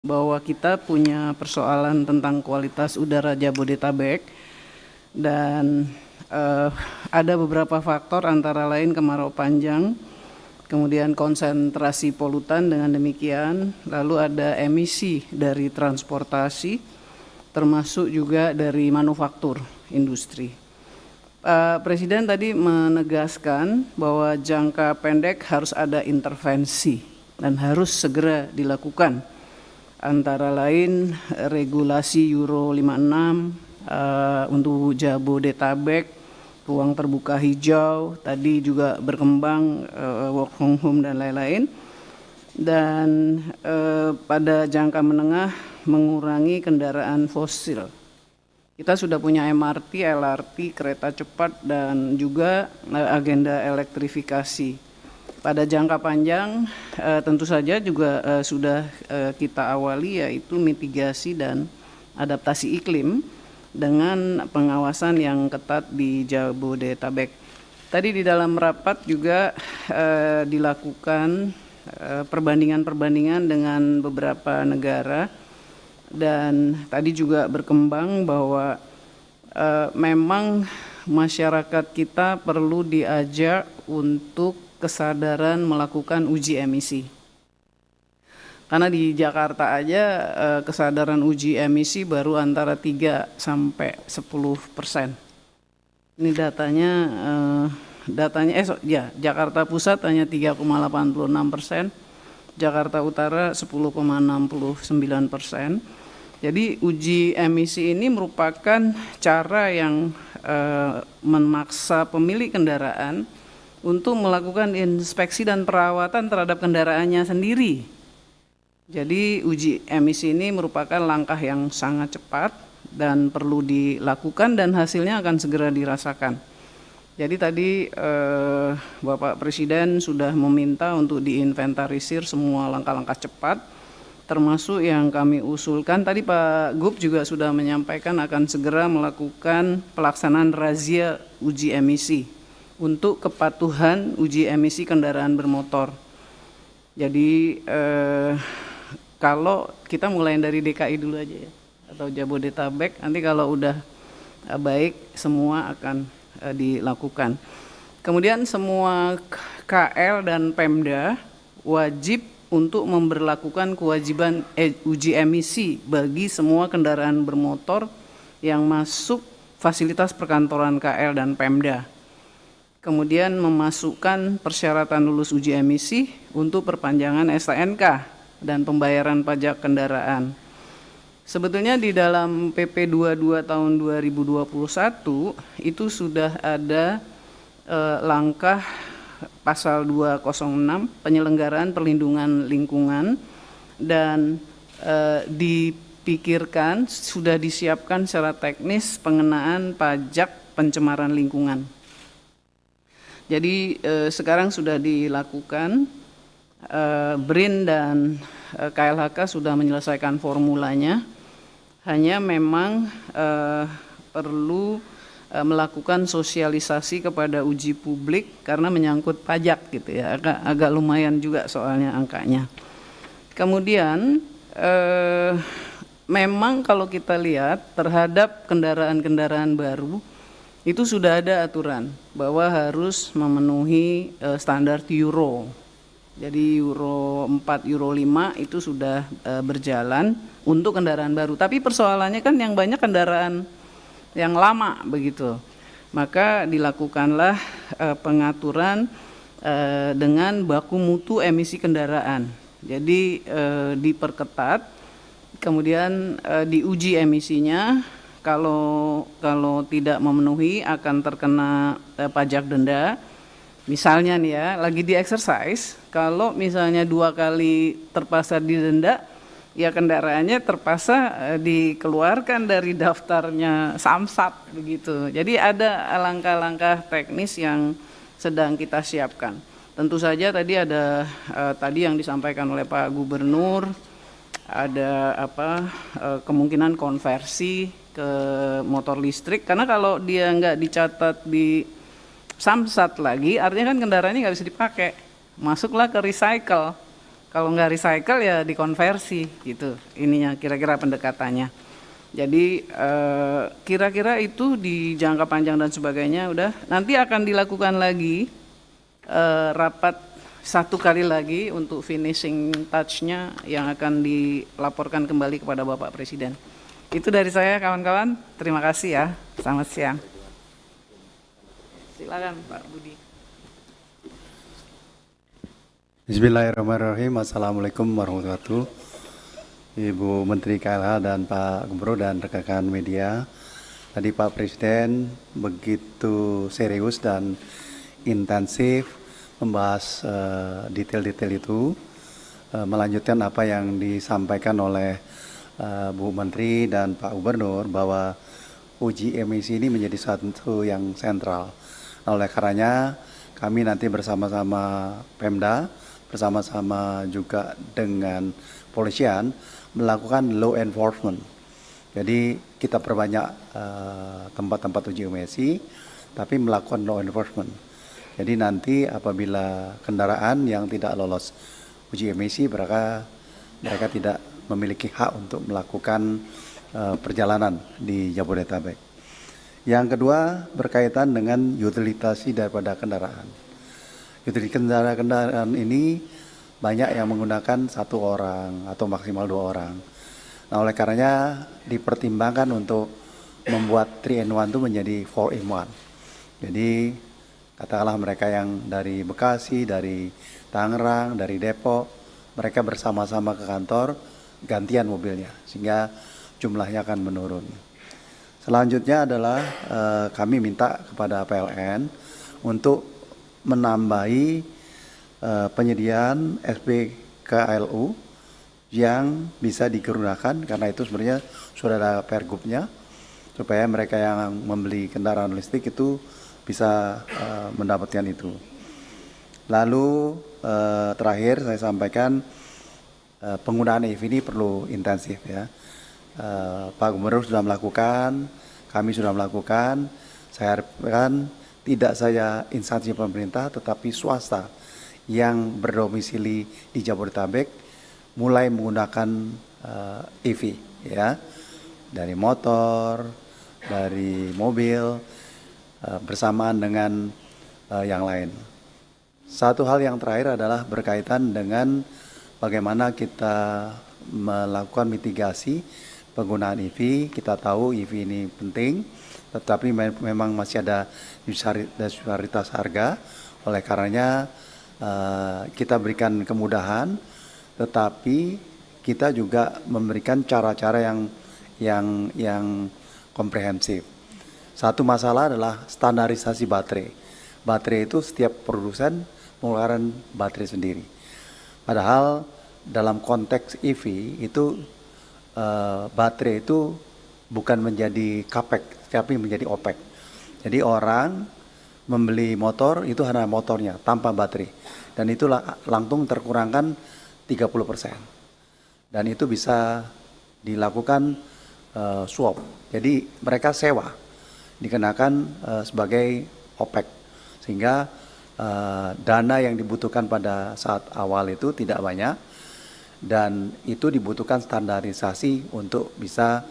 bahwa kita punya persoalan tentang kualitas udara Jabodetabek dan ada beberapa faktor antara lain kemarau panjang, kemudian konsentrasi polutan dengan demikian, lalu ada emisi dari transportasi, termasuk juga dari manufaktur industri. Presiden tadi menegaskan bahwa jangka pendek harus ada intervensi dan harus segera dilakukan. Antara lain regulasi Euro 56 untuk Jabodetabek, ruang terbuka hijau, tadi juga berkembang work from home dan lain-lain. Dan pada jangka menengah mengurangi kendaraan fosil. Kita sudah punya MRT, LRT, kereta cepat, dan juga agenda elektrifikasi. Pada jangka panjang tentu saja juga sudah kita awali, yaitu mitigasi dan adaptasi iklim dengan pengawasan yang ketat di Jabodetabek. Tadi di dalam rapat juga dilakukan perbandingan-perbandingan dengan beberapa negara. Dan tadi juga berkembang bahwa memang masyarakat kita perlu diajak untuk kesadaran melakukan uji emisi. Karena di Jakarta aja kesadaran uji emisi baru antara 3 sampai 10%. Ini datanya Jakarta Pusat hanya 3,86%, Jakarta Utara 10,69%. Jadi uji emisi ini merupakan cara yang memaksa pemilik kendaraan untuk melakukan inspeksi dan perawatan terhadap kendaraannya sendiri. Jadi uji emisi ini merupakan langkah yang sangat cepat dan perlu dilakukan dan hasilnya akan segera dirasakan. Jadi tadi Bapak Presiden sudah meminta untuk diinventarisir semua langkah-langkah cepat, termasuk yang kami usulkan. Tadi Pak Gub juga sudah menyampaikan akan segera melakukan pelaksanaan razia uji emisi untuk kepatuhan uji emisi kendaraan bermotor. Jadi kalau kita mulai dari DKI dulu aja ya, atau Jabodetabek, nanti kalau udah baik semua akan dilakukan. Kemudian semua KL dan Pemda wajib untuk memberlakukan kewajiban uji emisi bagi semua kendaraan bermotor yang masuk fasilitas perkantoran KL dan Pemda. Kemudian memasukkan persyaratan lulus uji emisi untuk perpanjangan STNK dan pembayaran pajak kendaraan. Sebetulnya di dalam PP 22 tahun 2021 itu sudah ada langkah pasal 206 penyelenggaraan perlindungan lingkungan dan dipikirkan sudah disiapkan secara teknis pengenaan pajak pencemaran lingkungan. Jadi sekarang sudah dilakukan, BRIN dan KLHK sudah menyelesaikan formulanya, hanya memang perlu melakukan sosialisasi kepada uji publik karena menyangkut pajak gitu ya, agak lumayan juga soalnya angkanya. Kemudian memang kalau kita lihat terhadap kendaraan-kendaraan baru itu sudah ada aturan bahwa harus memenuhi standar Euro. Jadi Euro 4, Euro 5 itu sudah berjalan untuk kendaraan baru. Tapi persoalannya kan yang banyak kendaraan yang lama begitu, maka dilakukanlah pengaturan dengan baku mutu emisi kendaraan. Jadi diperketat, kemudian diuji emisinya. Kalau tidak memenuhi akan terkena pajak denda. Misalnya nih ya, lagi di exercise, kalau misalnya 2 kali terpaksa didenda, ya kendaraannya terpaksa dikeluarkan dari daftarnya Samsat begitu. Jadi ada langkah-langkah teknis yang sedang kita siapkan. Tentu saja tadi ada tadi yang disampaikan oleh Pak Gubernur, ada kemungkinan konversi ke motor listrik, karena kalau dia nggak dicatat di Samsat lagi, artinya kan kendaraannya nggak bisa dipakai, masuklah ke recycle. Kalau nggak recycle ya dikonversi gitu. Ininya kira-kira pendekatannya. Jadi kira-kira itu di jangka panjang dan sebagainya udah. Nanti akan dilakukan lagi rapat satu kali lagi untuk finishing touch-nya yang akan dilaporkan kembali kepada Bapak Presiden. Itu dari saya kawan-kawan. Terima kasih ya. Selamat siang. Silakan Pak Budi. Bismillahirrahmanirrahim. Assalamualaikum warahmatullahi wabarakatuh. Ibu Menteri KLH dan Pak Gubernur dan rekan-rekan media. Tadi Pak Presiden begitu serius dan intensif membahas detail-detail itu, melanjutkan apa yang disampaikan oleh Bu Menteri dan Pak Gubernur bahwa uji emisi ini menjadi satu yang sentral. Oleh karenanya kami nanti bersama-sama Pemda, bersama-sama juga dengan polisian melakukan law enforcement. Jadi kita perbanyak tempat-tempat uji emisi, tapi melakukan law enforcement. Jadi nanti apabila kendaraan yang tidak lolos uji emisi, mereka tidak memiliki hak untuk melakukan perjalanan di Jabodetabek. Yang kedua berkaitan dengan utilisasi daripada kendaraan. Utility kendaraan ini banyak yang menggunakan satu orang atau maksimal 2 orang. Nah, oleh karenanya dipertimbangkan untuk membuat 3-in-1 itu menjadi 4-in-1. Jadi katakanlah mereka yang dari Bekasi, dari Tangerang, dari Depok, mereka bersama-sama ke kantor, gantian mobilnya, sehingga jumlahnya akan menurun. Selanjutnya adalah kami minta kepada PLN untuk menambahi penyediaan SPKLU yang bisa digunakan, karena itu sebenarnya sudah ada pergubnya, supaya mereka yang membeli kendaraan listrik itu bisa mendapatkan itu. Lalu terakhir saya sampaikan penggunaan EV ini perlu intensif ya. Pak Gubernur sudah melakukan, kami sudah melakukan. Saya harapkan tidak saja instansi pemerintah tetapi swasta yang berdomisili di Jabodetabek mulai menggunakan EV ya, dari motor, dari mobil, bersamaan dengan yang lain. Satu hal yang terakhir adalah berkaitan dengan bagaimana kita melakukan mitigasi penggunaan EV. Kita tahu EV ini penting, tetapi memang masih ada disparitas harga. Oleh karenanya kita berikan kemudahan, tetapi kita juga memberikan cara-cara yang komprehensif. Satu masalah adalah standarisasi baterai. Baterai itu setiap produsen mengeluarkan baterai sendiri. Padahal dalam konteks EV itu baterai itu bukan menjadi CAPEX, tapi menjadi OPEX. Jadi orang membeli motor itu hanya motornya tanpa baterai, dan itulah langsung terkurangkan 30%. Dan itu bisa dilakukan swap. Jadi mereka sewa, dikenakan sebagai OPEX, sehingga dana yang dibutuhkan pada saat awal itu tidak banyak, dan itu dibutuhkan standarisasi untuk bisa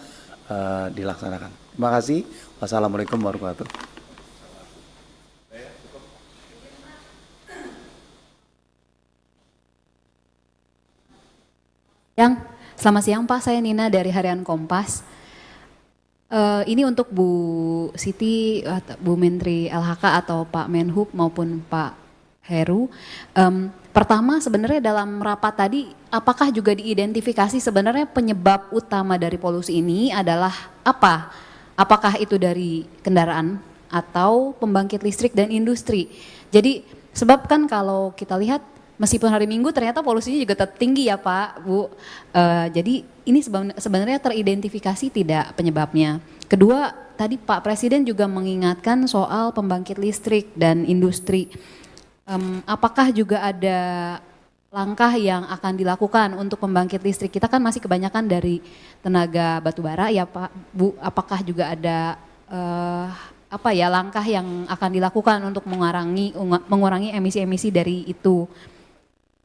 dilaksanakan. Terima kasih. Wassalamualaikum warahmatullahi wabarakatuh. Selamat siang Pak, saya Nina dari Harian Kompas. Ini untuk Bu Siti, Bu Menteri LHK atau Pak Menhub maupun Pak Heru. Pertama sebenarnya dalam rapat tadi, apakah juga diidentifikasi sebenarnya penyebab utama dari polusi ini adalah apa? Apakah itu dari kendaraan atau pembangkit listrik dan industri? Jadi sebab kan kalau kita lihat meskipun hari Minggu ternyata polusinya juga tetap tinggi ya Pak, Bu. Jadi ini sebenarnya teridentifikasi tidak penyebabnya. Kedua, tadi Pak Presiden juga mengingatkan soal pembangkit listrik dan industri. Apakah juga ada langkah yang akan dilakukan untuk pembangkit listrik? Kita kan masih kebanyakan dari tenaga batubara ya Pak, Bu. Apakah juga ada langkah yang akan dilakukan untuk mengurangi emisi-emisi dari itu?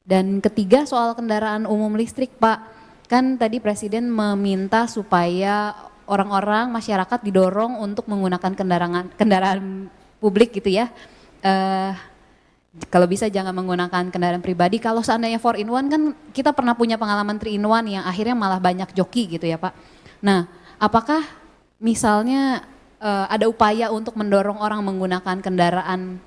Dan ketiga soal kendaraan umum listrik Pak, kan tadi Presiden meminta supaya orang-orang masyarakat didorong untuk menggunakan kendaraan publik gitu ya. Kalau bisa jangan menggunakan kendaraan pribadi. Kalau seandainya 4-in-1 kan kita pernah punya pengalaman 3-in-1 yang akhirnya malah banyak joki gitu ya Pak. Nah, apakah misalnya ada upaya untuk mendorong orang menggunakan kendaraan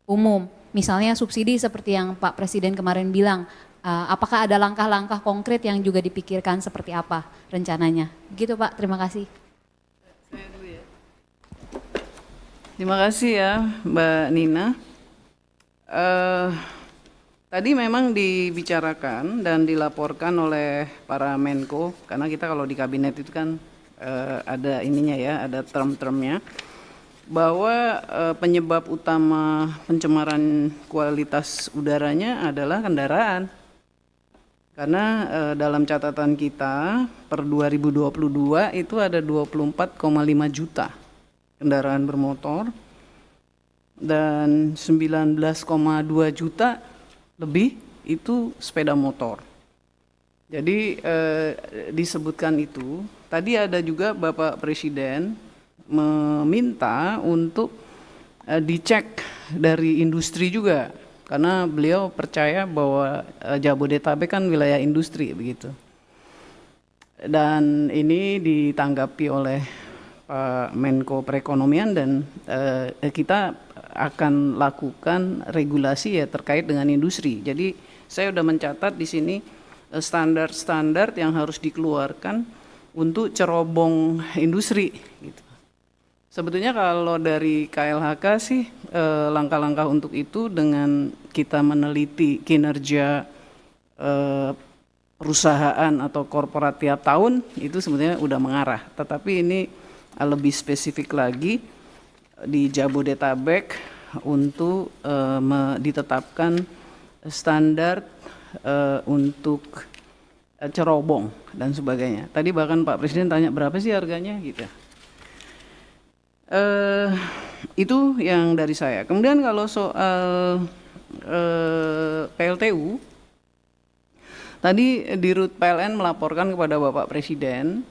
umum? Misalnya subsidi seperti yang Pak Presiden kemarin bilang, apakah ada langkah-langkah konkret yang juga dipikirkan seperti apa rencananya? Gitu Pak, terima kasih. Terima kasih ya Mbak Nina. Tadi memang dibicarakan dan dilaporkan oleh para Menko, karena kita kalau di kabinet itu kan ada ininya ya, ada term-termnya, bahwa penyebab utama pencemaran kualitas udaranya adalah kendaraan. Karena dalam catatan kita per 2022 itu ada 24,5 juta kendaraan bermotor dan 19,2 juta lebih itu sepeda motor. Jadi disebutkan itu, tadi ada juga Bapak Presiden meminta untuk dicek dari industri juga, karena beliau percaya bahwa Jabodetabek kan wilayah industri begitu. Dan ini ditanggapi oleh Pak Menko Perekonomian dan kita akan lakukan regulasi ya terkait dengan industri. Jadi saya sudah mencatat di sini standar-standar yang harus dikeluarkan untuk cerobong industri. Gitu. Sebetulnya kalau dari KLHK sih langkah-langkah untuk itu dengan kita meneliti kinerja perusahaan atau korporat tiap tahun itu sebetulnya udah mengarah. Tetapi ini lebih spesifik lagi di Jabodetabek untuk ditetapkan standar untuk cerobong dan sebagainya. Tadi bahkan Pak Presiden tanya berapa sih harganya gitu. Itu yang dari saya. Kemudian kalau soal PLTU, tadi Dirut PLN melaporkan kepada Bapak Presiden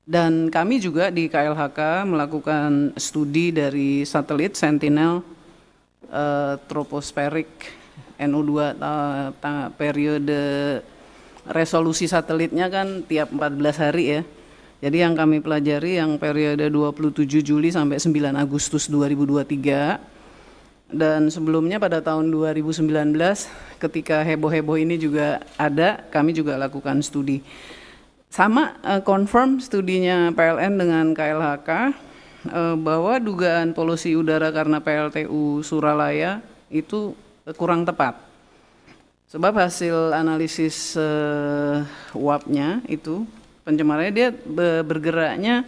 dan kami juga di KLHK melakukan studi dari satelit Sentinel tropospheric NO2 periode resolusi satelitnya kan tiap 14 hari ya. Jadi yang kami pelajari yang periode 27 Juli sampai 9 Agustus 2023 dan sebelumnya pada tahun 2019 ketika heboh-heboh ini juga ada, kami juga lakukan studi. Sama confirm studinya PLN dengan KLHK bahwa dugaan polusi udara karena PLTU Suralaya itu kurang tepat. Sebab hasil analisis uapnya itu pencemarannya dia bergeraknya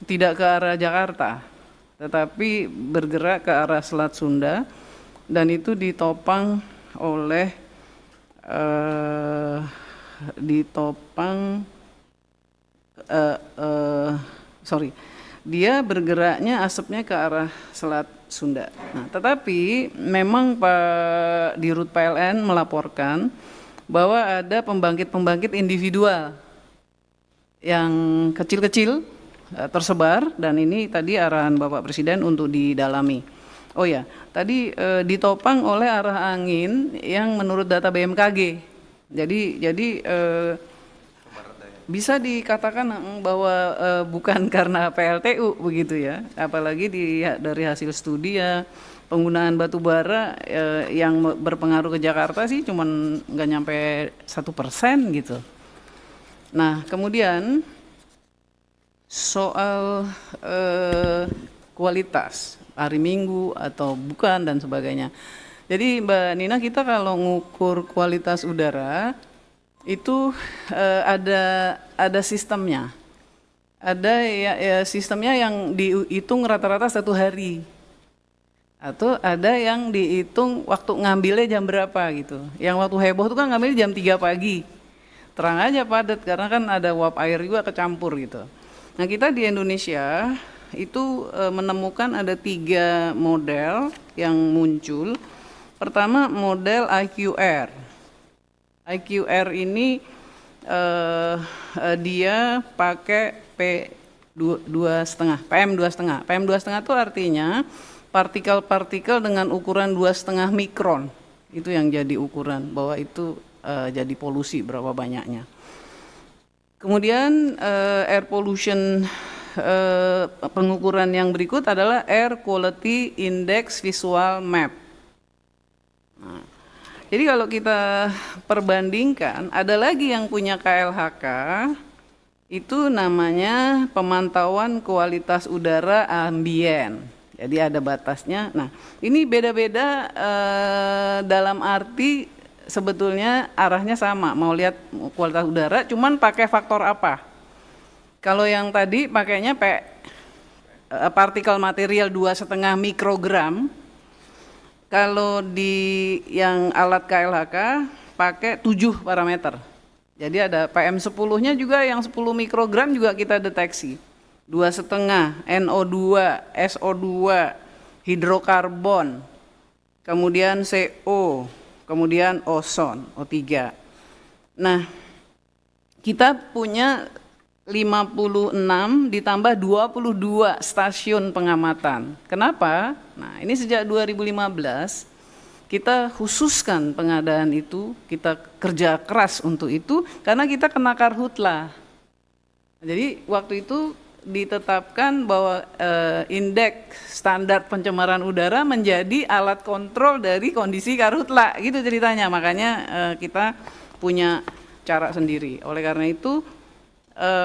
tidak ke arah Jakarta, tetapi bergerak ke arah Selat Sunda dan itu ditopang oleh dia bergeraknya asapnya ke arah Selat Sunda. Nah, tetapi memang Pak Dirut PLN melaporkan bahwa ada pembangkit-pembangkit individual yang kecil-kecil tersebar dan ini tadi arahan Bapak Presiden untuk didalami. Oh ya, tadi ditopang oleh arah angin yang menurut data BMKG. Jadi bisa dikatakan bahwa bukan karena PLTU begitu ya, apalagi dari hasil studi ya penggunaan batu bara yang berpengaruh ke Jakarta sih cuman nggak nyampe 1% gitu. Nah kemudian soal kualitas hari Minggu atau bukan dan sebagainya. Jadi Mbak Nina, kita kalau ngukur kualitas udara itu ada sistemnya, ada ya sistemnya yang dihitung rata-rata 1 hari, atau ada yang dihitung waktu ngambilnya jam berapa gitu. Yang waktu heboh itu kan ngambil jam 3 pagi, terang aja padat karena kan ada uap air juga kecampur gitu. Nah kita di Indonesia itu menemukan ada 3 model yang muncul Pertama model IQR. IQR ini dia pakai PM2,5. PM2,5 itu artinya partikel-partikel dengan ukuran 2,5 mikron. Itu yang jadi ukuran bahwa itu jadi polusi berapa banyaknya. Kemudian air pollution pengukuran yang berikut adalah Air Quality Index Visual Map. Nah, jadi kalau kita perbandingkan, ada lagi yang punya KLHK, itu namanya pemantauan kualitas udara ambien. Jadi ada batasnya. Nah, ini beda-beda dalam arti sebetulnya arahnya sama. Mau lihat kualitas udara, cuman pakai faktor apa? Kalau yang tadi pakainya partikel material 2,5 mikrogram. Kalau di yang alat KLHK pakai 7 parameter. Jadi ada PM10-nya juga yang 10 mikrogram juga kita deteksi. 2,5, NO2, SO2, hidrokarbon, kemudian CO, kemudian ozon, O3. Nah, kita punya 56 ditambah 22 stasiun pengamatan. Kenapa? Nah, ini sejak 2015 kita khususkan pengadaan itu, kita kerja keras untuk itu karena kita kena karhutlah. Jadi waktu itu ditetapkan bahwa indeks standar pencemaran udara menjadi alat kontrol dari kondisi karhutlah, gitu ceritanya. Makanya kita punya cara sendiri. Oleh karena itu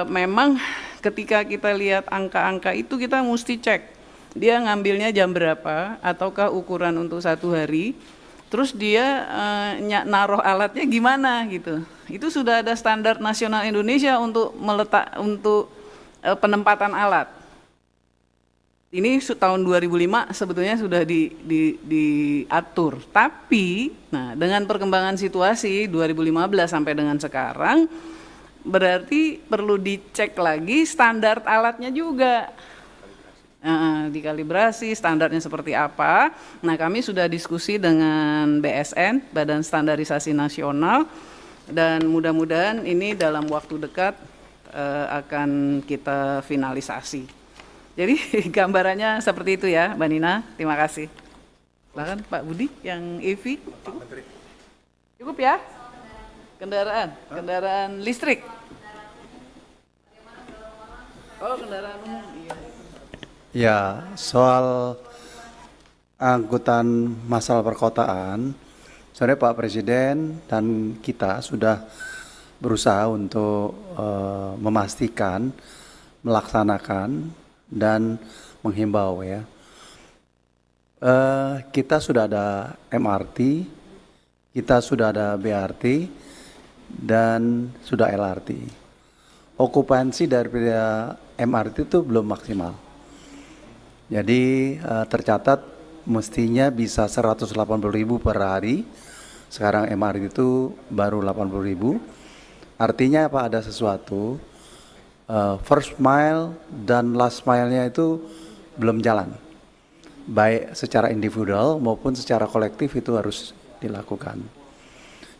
memang ketika kita lihat angka-angka itu kita mesti cek dia ngambilnya jam berapa ataukah ukuran untuk 1 hari, terus dia naruh alatnya gimana gitu. Itu sudah ada standar nasional Indonesia untuk penempatan alat. Ini tahun 2005 sebetulnya sudah diatur. Tapi nah dengan perkembangan situasi 2015 sampai dengan sekarang berarti perlu dicek lagi standar alatnya juga. Dikalibrasi standarnya seperti apa. Nah, kami sudah diskusi dengan BSN, Badan Standarisasi Nasional, dan mudah-mudahan ini dalam waktu dekat akan kita finalisasi. Jadi gambarannya seperti itu ya, Mbak Nina. Terima kasih. Silakan Pak Budi yang EV. Cukup ya? Kendaraan listrik. Oh, kendaraan umum. Iya. Ya, soal angkutan massal perkotaan, sebenarnya Pak Presiden dan kita sudah berusaha untuk memastikan, melaksanakan, dan menghimbau ya. Kita sudah ada MRT, kita sudah ada BRT, dan sudah LRT. Okupansi dari MRT itu belum maksimal. Jadi tercatat mestinya bisa 180.000 per hari. Sekarang MRT itu baru 80.000. Artinya apa? Ada sesuatu. First mile dan last mile-nya itu belum jalan. Baik secara individual maupun secara kolektif itu harus dilakukan.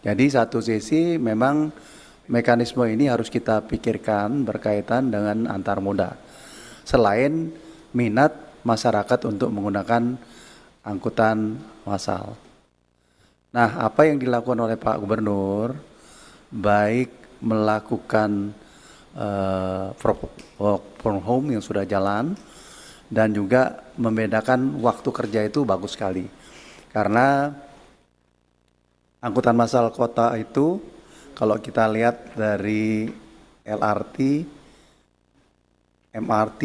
Jadi satu sisi memang mekanisme ini harus kita pikirkan berkaitan dengan antar moda. Selain minat masyarakat untuk menggunakan angkutan massal. Nah, apa yang dilakukan oleh Pak Gubernur, baik melakukan work from home yang sudah jalan, dan juga membedakan waktu kerja itu bagus sekali. Karena angkutan massal kota itu, kalau kita lihat dari LRT, MRT,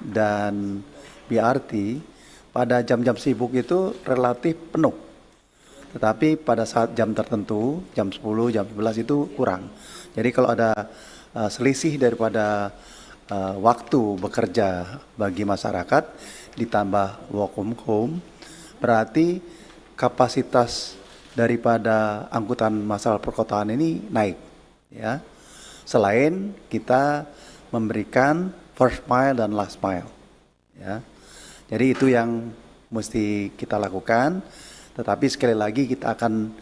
dan BRT, pada jam-jam sibuk itu relatif penuh. Tetapi pada saat jam tertentu, jam 10, jam 11 itu kurang. Jadi kalau ada selisih daripada waktu bekerja bagi masyarakat, ditambah work from home, berarti kapasitas daripada angkutan massal perkotaan ini naik, ya. Selain kita memberikan first mile dan last mile, ya. Jadi itu yang mesti kita lakukan. Tetapi sekali lagi kita akan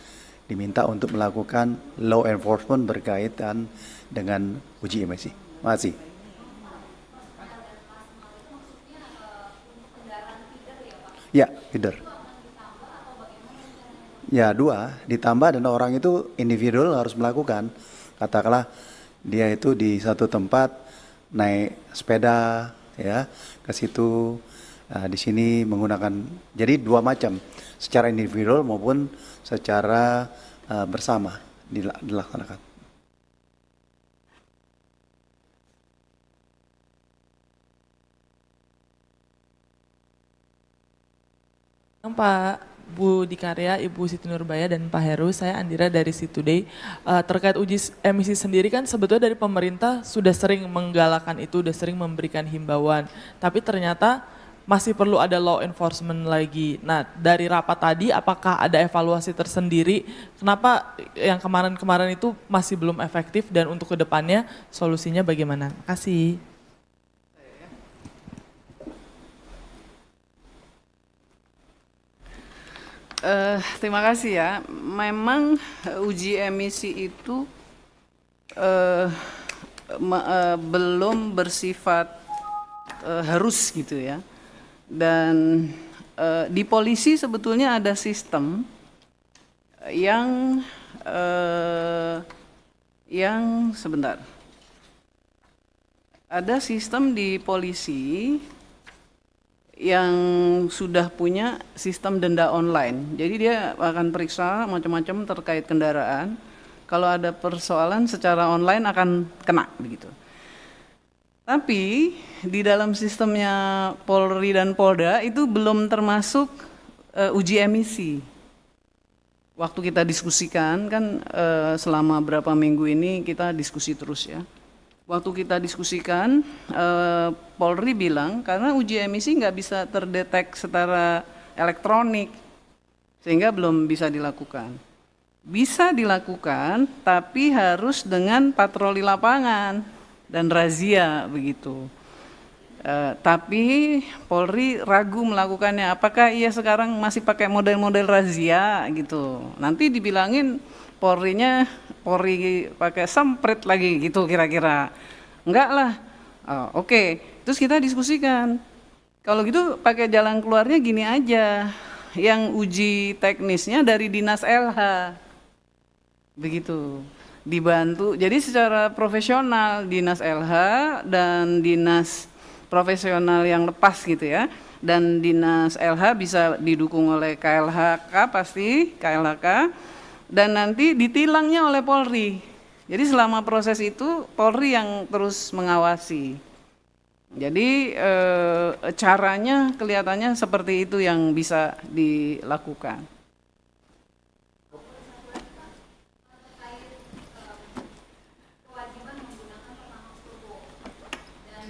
diminta untuk melakukan law enforcement berkaitan dengan uji emisi. Terima kasih. Ya, feeder. Ya, 2 ditambah, dan orang itu individual harus melakukan. Katakanlah dia itu di satu tempat naik sepeda ya ke situ, di sini menggunakan, jadi 2 macam, secara individual maupun secara bersama dilaksanakan. Pak Bu Dikarya, Ibu Siti Nurbaya, dan Pak Heru, saya Andira dari Situday. Terkait uji emisi sendiri kan sebetulnya dari pemerintah sudah sering menggalakkan itu, sudah sering memberikan himbauan. Tapi ternyata masih perlu ada law enforcement lagi. Nah, dari rapat tadi apakah ada evaluasi tersendiri? Kenapa yang kemarin-kemarin itu masih belum efektif, dan untuk kedepannya solusinya bagaimana? Terima kasih. Terima kasih ya. Memang uji emisi itu belum bersifat harus gitu ya. Dan di polisi sebetulnya ada sistem yang sebentar. Ada sistem di polisi yang sudah punya sistem denda online. Jadi dia akan periksa macam-macam terkait kendaraan. Kalau ada persoalan secara online akan kena begitu. Tapi di dalam sistemnya Polri dan Polda itu belum termasuk uji emisi. Waktu kita diskusikan kan selama berapa minggu ini kita diskusi terus ya. Waktu kita diskusikan, Polri bilang karena uji emisi nggak bisa terdetek secara elektronik, sehingga belum bisa dilakukan. Bisa dilakukan, tapi harus dengan patroli lapangan dan razia begitu. Tapi Polri ragu melakukannya. Apakah ia sekarang masih pakai model-model razia gitu? Nanti dibilangin Polri pakai semprit lagi gitu kira-kira. Enggak lah. Oke. Terus kita diskusikan. Kalau gitu pakai jalan keluarnya gini aja. Yang uji teknisnya dari Dinas LH. Begitu. Dibantu. Jadi secara profesional Dinas LH dan Dinas profesional yang lepas gitu ya. Dan Dinas LH bisa didukung oleh KLHK pasti, KLHK. Dan nanti ditilangnya oleh Polri. Jadi selama proses itu Polri yang terus mengawasi. Jadi caranya kelihatannya seperti itu yang bisa dilakukan.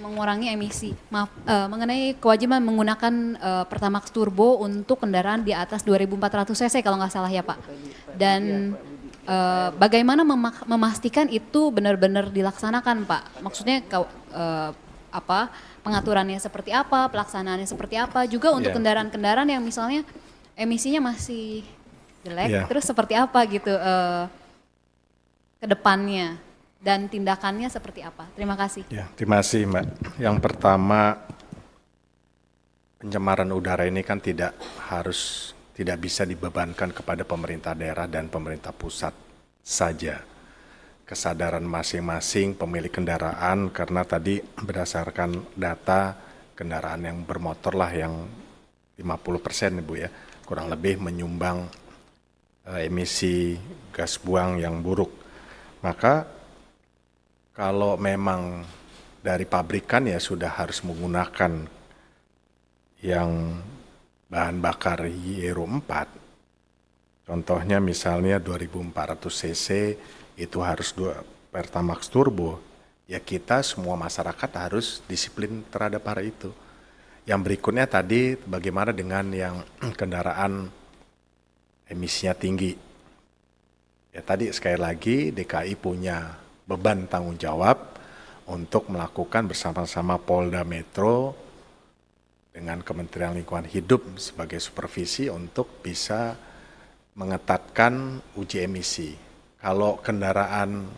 Mengurangi emisi. Maaf, mengenai kewajiban menggunakan Pertamax Turbo untuk kendaraan di atas 2.400 cc kalau nggak salah ya Pak. Dan bagaimana memastikan itu benar-benar dilaksanakan Pak? Maksudnya pengaturannya seperti apa, pelaksanaannya seperti apa, juga untuk kendaraan-kendaraan yang misalnya emisinya masih jelek, terus seperti apa gitu ke depannya. Dan tindakannya seperti apa? Terima kasih. Ya, terima kasih Mbak. Yang pertama, pencemaran udara ini kan tidak bisa dibebankan kepada pemerintah daerah dan pemerintah pusat saja. Kesadaran masing-masing pemilik kendaraan, karena tadi berdasarkan data kendaraan yang bermotor lah yang 50% Ibu ya, kurang lebih menyumbang emisi gas buang yang buruk. Maka kalau memang dari pabrikan ya sudah harus menggunakan yang bahan bakar Euro 4. Contohnya misalnya 2400 cc itu harus Pertamax Turbo. Ya kita semua masyarakat harus disiplin terhadap hal itu. Yang berikutnya tadi bagaimana dengan yang kendaraan emisinya tinggi. Ya tadi sekali lagi DKI punya beban tanggung jawab untuk melakukan bersama-sama Polda Metro dengan Kementerian Lingkungan Hidup sebagai supervisi untuk bisa mengetatkan uji emisi. Kalau kendaraan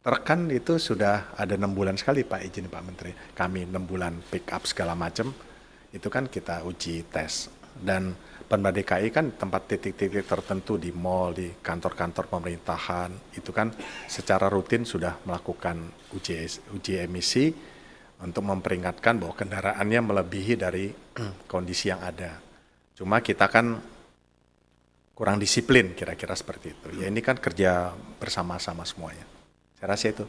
truk kan itu sudah ada 6 bulan sekali Pak, izin Pak Menteri. Kami 6 bulan pick up segala macam, itu kan kita uji tes. Dan Pemda DKI kan tempat titik-titik tertentu di mall, di kantor-kantor pemerintahan, itu kan secara rutin sudah melakukan uji emisi untuk memperingatkan bahwa kendaraannya melebihi dari kondisi yang ada. Cuma kita kan kurang disiplin kira-kira seperti itu. Ya ini kan kerja bersama-sama semuanya. Saya rasa itu.